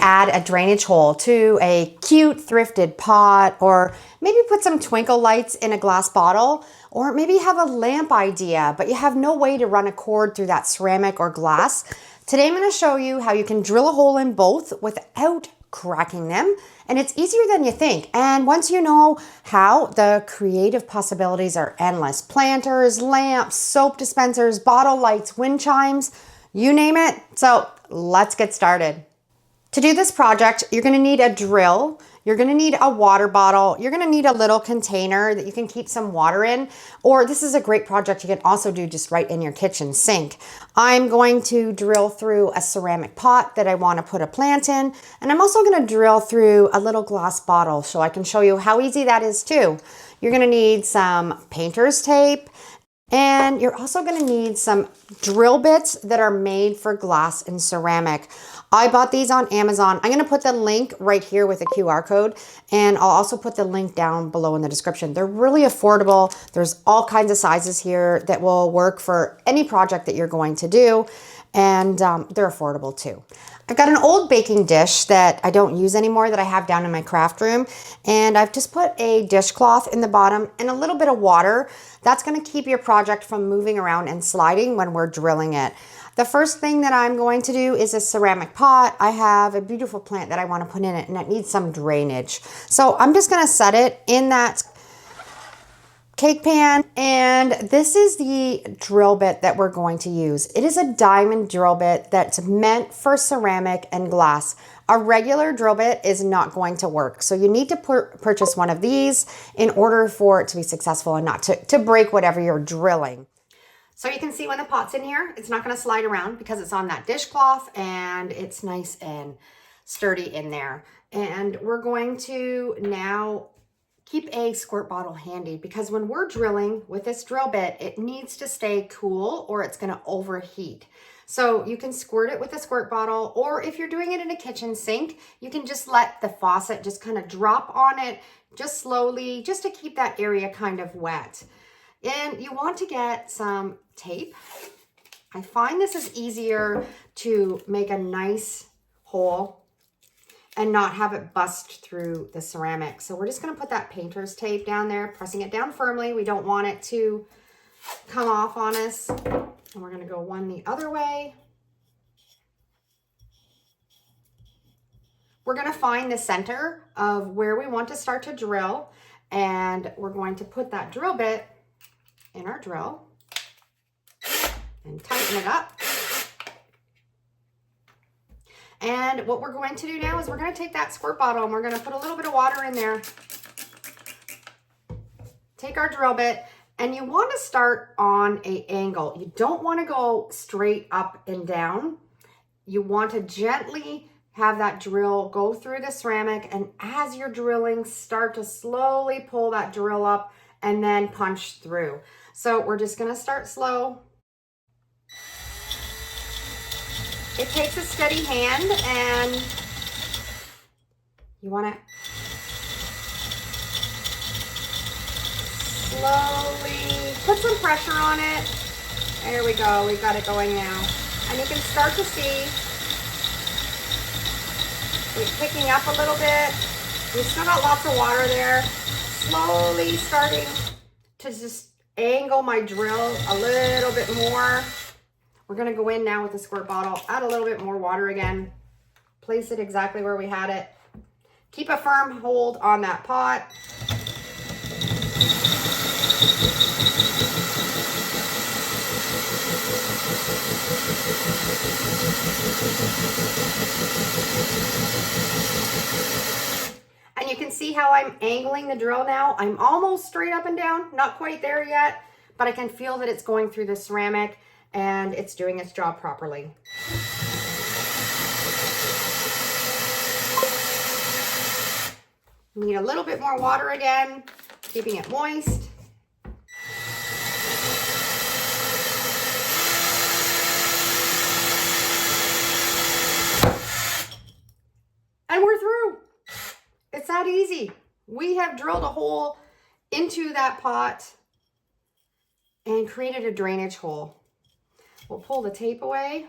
add a drainage hole to a cute thrifted pot, or maybe put some twinkle lights in a glass bottle, or maybe have a lamp idea, but you have no way to run a cord through that ceramic or glass. Today I'm going to show you how you can drill a hole in both without cracking them, and it's easier than you think. And once you know how, the creative possibilities are endless. Planters, lamps, soap dispensers, bottle lights, wind chimes, you name it. So let's get started. To do this project, you're going to need a drill, you're going to need a water bottle, you're going to need a little container that you can keep some water in, or this is a great project you can also do just right in your kitchen sink. I'm going to drill through a ceramic pot that I want to put a plant in, and I'm also going to drill through a little glass bottle so I can show you how easy that is too. You're going to need some painter's tape, and you're also going to need some drill bits that are made for glass and ceramic. I bought these on Amazon. I'm going to put the link right here with a QR code, and I'll also put the link down below in the description. They're really affordable. There's all kinds of sizes here that will work for any project that you're going to do, and they're affordable too. I've got an old baking dish that I don't use anymore that I have down in my craft room, and I've just put a dishcloth in the bottom and a little bit of water. That's going to keep your project from moving around and sliding when we're drilling it. The first thing that I'm going to do is a ceramic pot. I have a beautiful plant that I want to put in it, and it needs some drainage. So I'm just going to set it in that cake pan, and this is the drill bit that we're going to use. It is a diamond drill bit that's meant for ceramic and glass. A regular drill bit is not going to work, so you need to purchase one of these in order for it to be successful and not to break whatever you're drilling. So you can see when the pot's in here, it's not going to slide around because it's on that dishcloth and it's nice and sturdy in there. And we're going to now keep a squirt bottle handy, because when we're drilling with this drill bit, it needs to stay cool or it's going to overheat. So you can squirt it with a squirt bottle, or if you're doing it in a kitchen sink, you can just let the faucet just kind of drop on it just slowly, just to keep that area kind of wet. And you want to get some tape. I find this is easier to make a nice hole and not have it bust through the ceramic. So we're just going to put that painter's tape down there, pressing it down firmly. We don't want it to come off on us. And we're going to go one the other way. We're going to find the center of where we want to start to drill, and we're going to put that drill bit in our drill and tighten it up. And what we're going to do now is we're going to take that squirt bottle and we're going to put a little bit of water in there. Take our drill bit, and you want to start on an angle. You don't want to go straight up and down. You want to gently have that drill go through the ceramic, and as you're drilling, start to slowly pull that drill up and then punch through. So we're just going to start slow. It takes a steady hand, and you want to slowly put some pressure on it. There we go. We've got it going now. And you can start to see it picking up a little bit. We've still got lots of water there. Slowly starting to just angle my drill a little bit more. We're going to go in now with the squirt bottle, add a little bit more water again, place it exactly where we had it. Keep a firm hold on that pot. And you can see how I'm angling the drill now. I'm almost straight up and down, not quite there yet, but I can feel that it's going through the ceramic and it's doing its job properly. Need a little bit more water again, keeping it moist. And we're through. It's that easy. We have drilled a hole into that pot and created a drainage hole. We'll pull the tape away.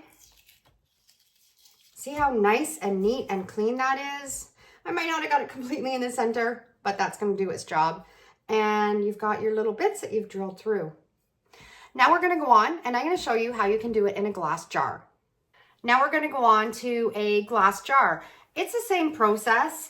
See how nice and neat and clean that is? I might not have got it completely in the center, but that's going to do its job. And you've got your little bits that you've drilled through. Now we're going to go on and I'm going to show you how you can do it in a glass jar. Now we're going to go on to a glass jar. It's the same process.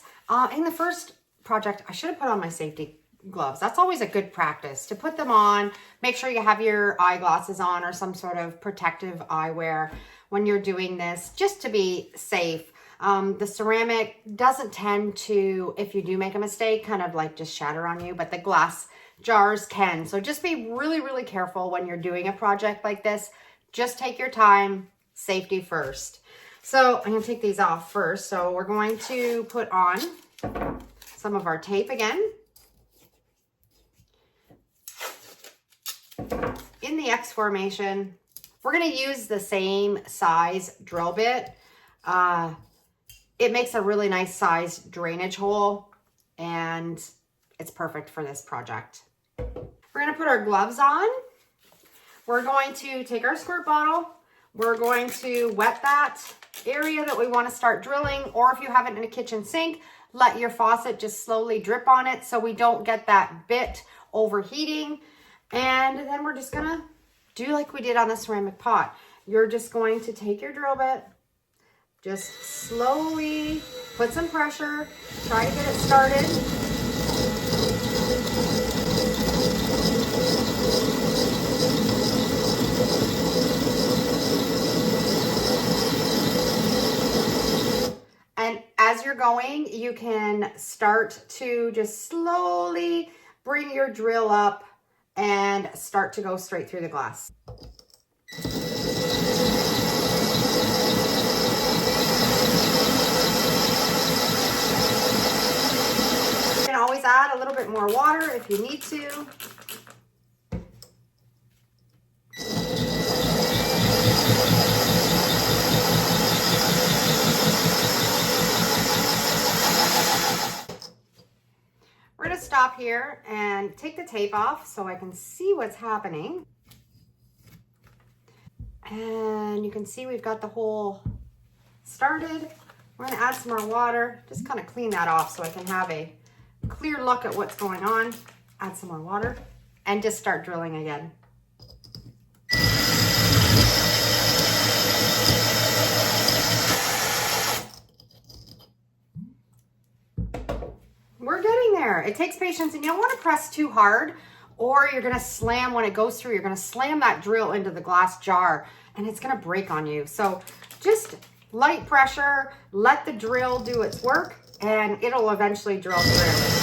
In the first project, I should have put on my safety gloves. That's always a good practice to put them on. Make sure you have your eyeglasses on or some sort of protective eyewear when you're doing this, just to be safe. The ceramic doesn't tend to, if you do make a mistake, kind of like just shatter on you, but the glass jars can. So just be really, really careful when you're doing a project like this. Just take your time, safety first. So I'm gonna take these off first. So we're going to put on some of our tape again. In the X formation, we're gonna use the same size drill bit. It makes a really nice size drainage hole and it's perfect for this project. We're gonna put our gloves on. We're going to take our squirt bottle. We're going to wet that area that we want to start drilling, or if you have it in a kitchen sink, let your faucet just slowly drip on it so we don't get that bit overheating. And then we're just gonna do like we did on the ceramic pot. You're just going to take your drill bit, just slowly put some pressure, try to get it started. And as you're going, you can start to just slowly bring your drill up and start to go straight through the glass. You can always add a little bit more water if you need to. We're going to stop here and take the tape off so I can see what's happening. And you can see we've got the hole started. We're going to add some more water, just kind of clean that off so I can have a clear look at what's going on. Add some more water and just start drilling again. We're getting there. It takes patience and you don't want to press too hard or you're going to slam when it goes through. You're going to slam that drill into the glass jar and it's going to break on you. So just light pressure, let the drill do its work and it'll eventually drill through.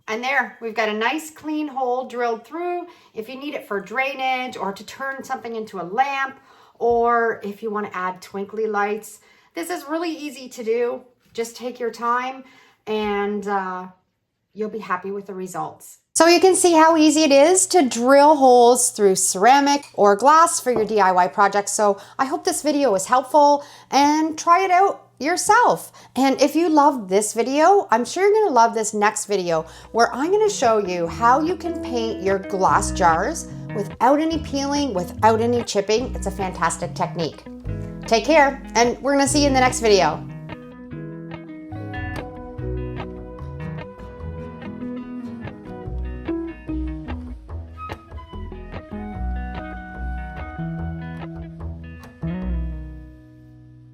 And there, we've got a nice clean hole drilled through. If you need it for drainage or to turn something into a lamp, or if you want to add twinkly lights, this is really easy to do. Just take your time and you'll be happy with the results. So you can see how easy it is to drill holes through ceramic or glass for your DIY projects. So I hope this video was helpful and try it out yourself. And if you loved this video, I'm sure you're going to love this next video where I'm going to show you how you can paint your glass jars without any peeling, without any chipping. It's a fantastic technique. Take care, and we're going to see you in the next video.